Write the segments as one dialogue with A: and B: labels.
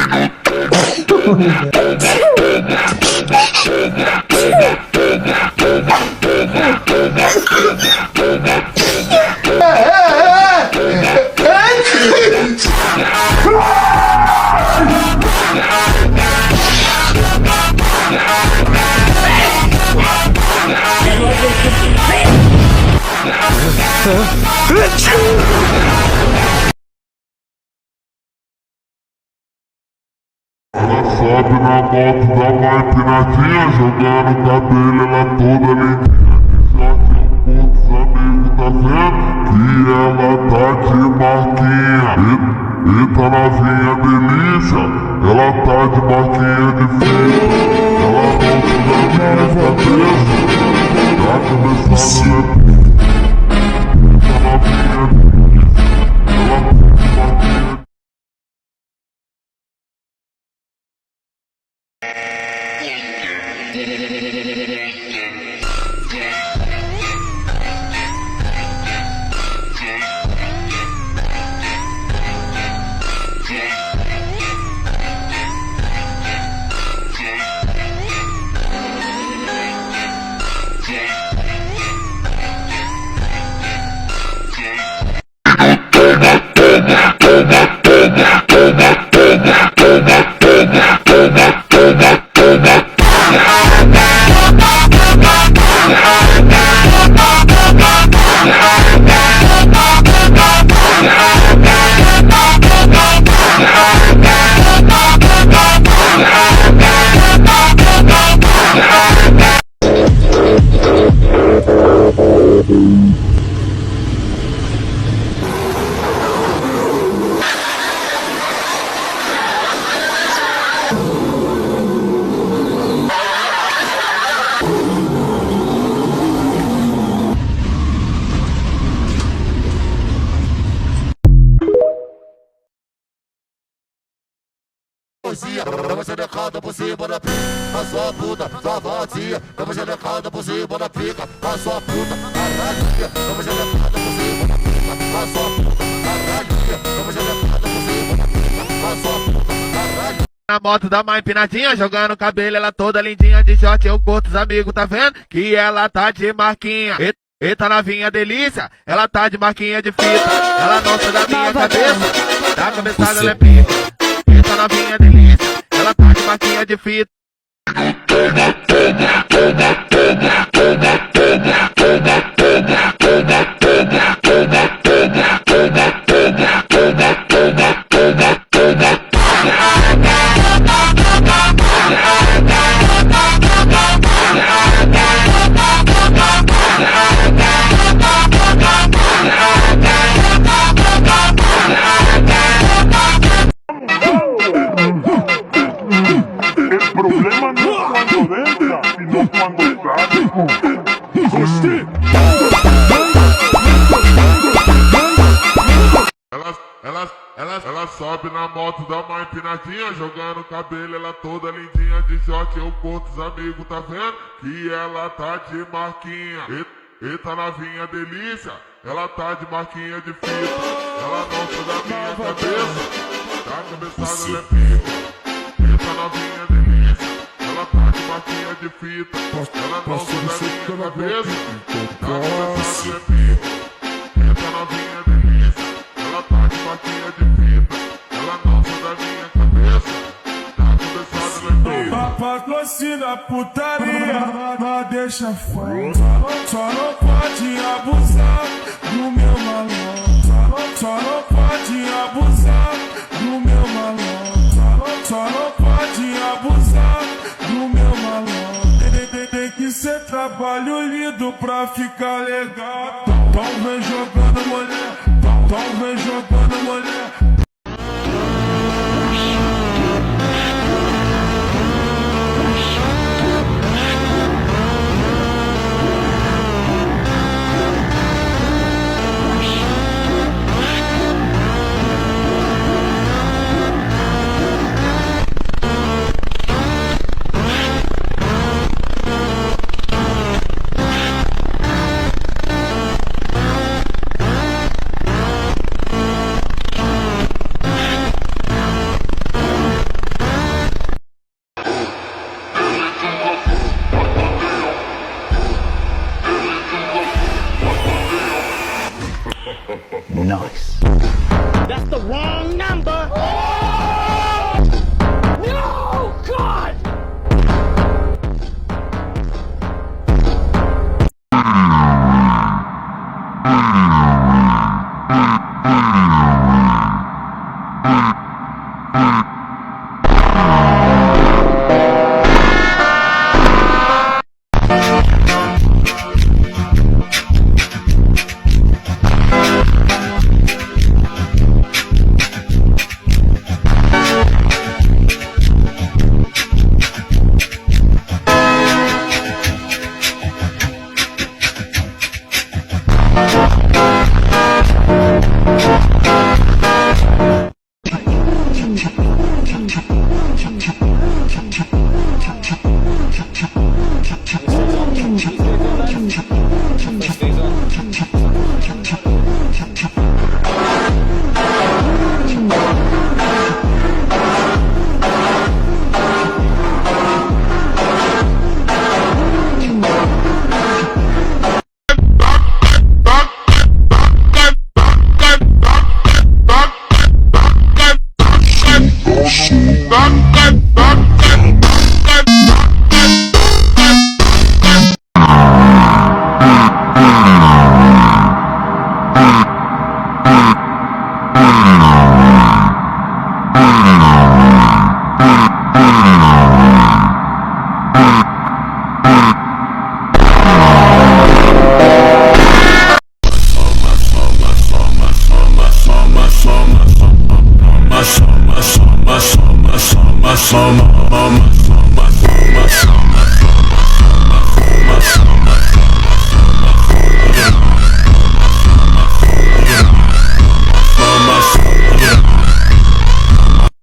A: Ela sobe na moto da mãe Pinatinha, jogando cabelo, ela toda lindinha. De short, outros amigos tá vendo que ela tá de marquinha. Eita novinha delícia, ela tá de marquinha de fita. Ela não tira minha cabeça, tá começando a levar. Eita novinha delícia, ela tá de marquinha.
B: Dá uma xerecada por cima da pica, a sua puta, sua vadia. Dá uma xerecada por cima da pica, a sua puta, caralho. Dá uma xerecada por cima da pica, a sua puta, caralho. Dá uma xerecada por cima da pica, a sua puta, caralho.
C: Na moto da mãe Pinatinha, jogando cabelo, ela toda lindinha. De short, eu curto os amigos, tá vendo? Que ela tá de marquinha. Eita novinha delícia, ela tá de marquinha de fita. Ela não sai da minha cabeça, da cabeçada ela é pica. Eita novinha delícia, ela tá de marquinha de fita.
A: Problema no es cuando entra, sino cuando sale. Ela sobe na moto da mãe Pinatinha, jogando cabelo, ela toda lindinha. De short, eu curto os amigos, tá vendo? Que ela tá de marquinha. Eita novinha delícia, ela tá de marquinha de fita. Ela não sai da minha cabeça, da cabeçada ela é pica. Eita novinha delícia, ela tá de marquinha de fita. Ela não sai da minha cabeça, da cabeçada ela é pica. Eita novinha delícia, ela tá de marquinha de fita. Ela não sai da minha cabeça, da cabeçada ela é pica.
D: Patrocina putaria, não deixa falta. Só não pode abusar do meu malandro. Só não pode abusar do meu malandro. Só não pode abusar do meu malandro. Tem que ser trabalho lindo pra ficar legal. Então vem jogando mulher, então vem jogando mulher.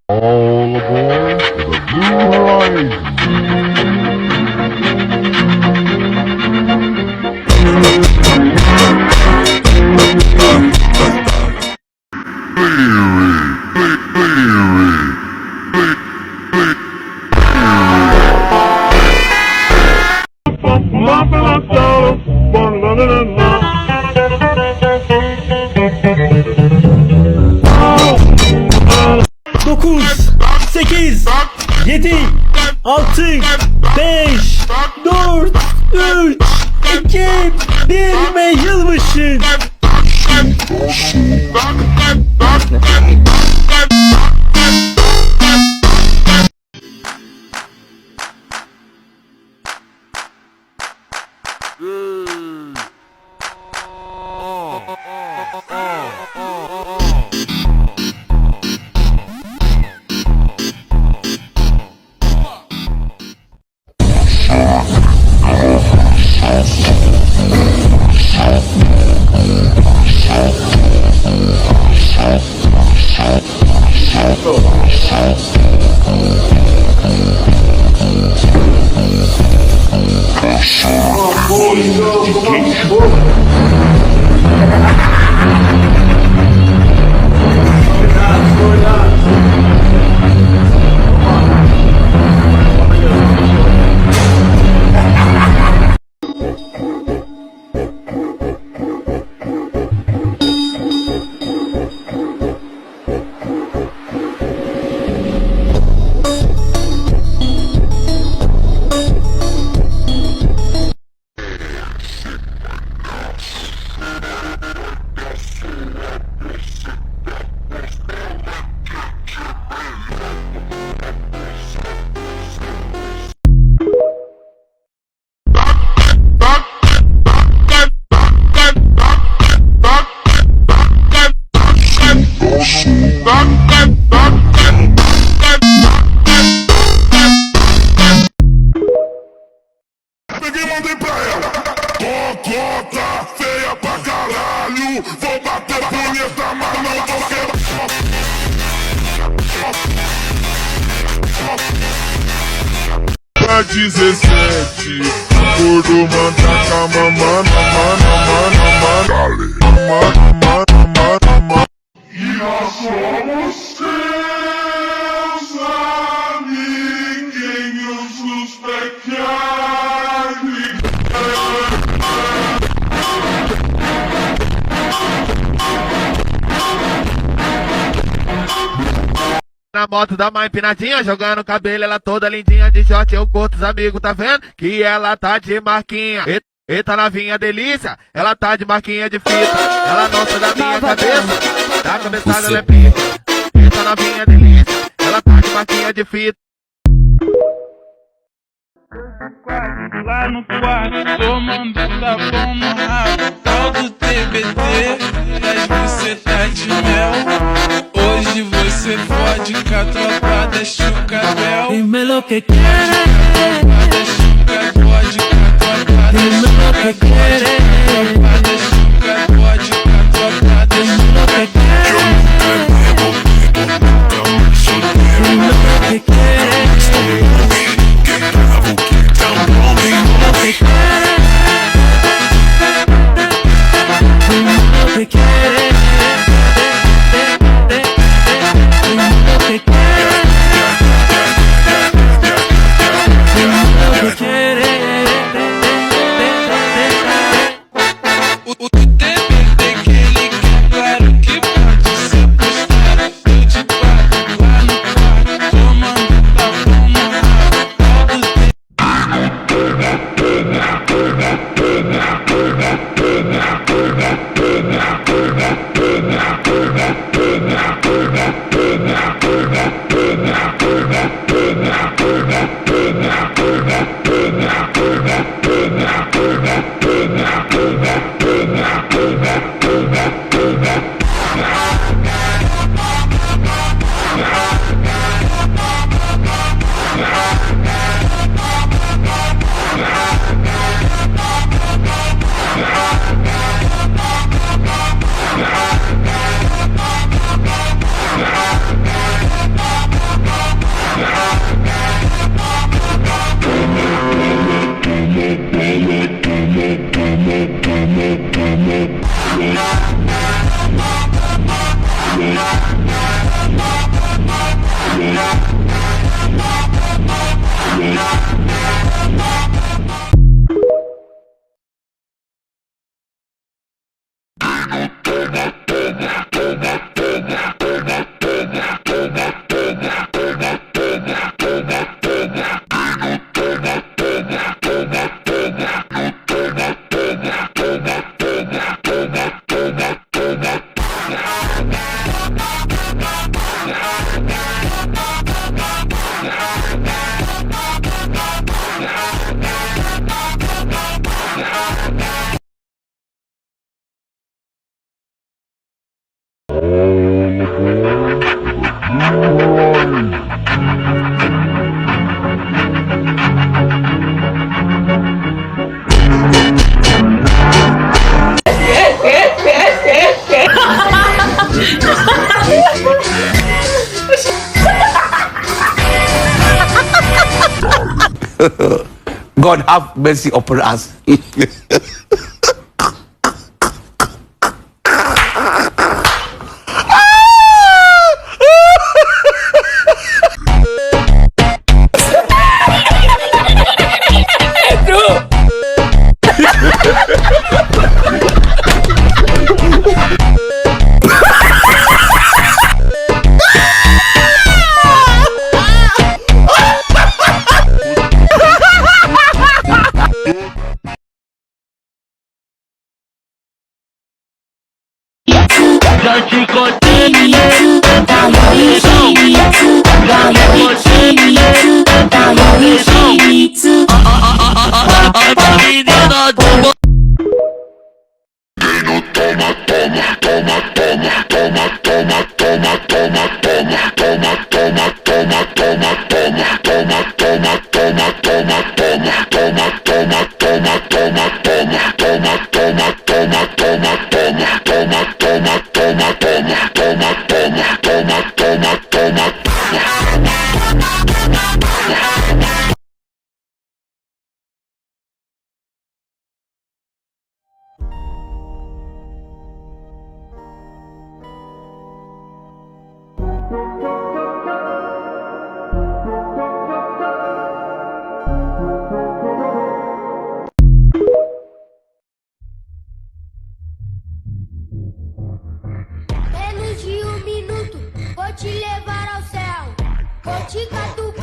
A: All aboard the Blue Horizon.
E: Dokuz, 8, 7, 6, 5, 4, 3, 2, 1 ve yılbaşı.
A: Peguei e mandei pra ela. Cocota feia pra caralho. Vou bater punheta, mas não vou quebrar. Pra 17, gordo manda cama, mana. E nós somos seus amiguinhos dos pequenos.
C: Na moto dá uma empinadinha, jogando cabelo, ela toda lindinha de short, eu curto os amigos, tá vendo? Que ela tá de marquinha. Eita novinha delícia, ela tá de marquinha de fita. Ela não sai da minha cabeça, da cabeçada ela é pica. Eita novinha delícia, ela tá de marquinha de fita.
F: Lá no quarto, tomando tapão no rabo, tal do TBT, das bucetas de mel. Hoje você fode com a tropa da Chucabel.
E: Dime lo que quieres,
F: Tropa da Chuca, fode com a tropa da
E: dime lo que quieres,
F: Tropa da Chuca, fode com a tropa da
E: dime lo que quieres, dime lo que quieres,
F: O TBT que ele quer, claro que pode ser postado. Eu de quatro lá no quarto, tomando tapão no rabo, tal do
G: God have mercy upon us.
E: Já te contei, tá no leilão. Já te contei, tá no leilão. A menina do
H: menos de um minuto, vou te levar ao céu. Vou te catucar.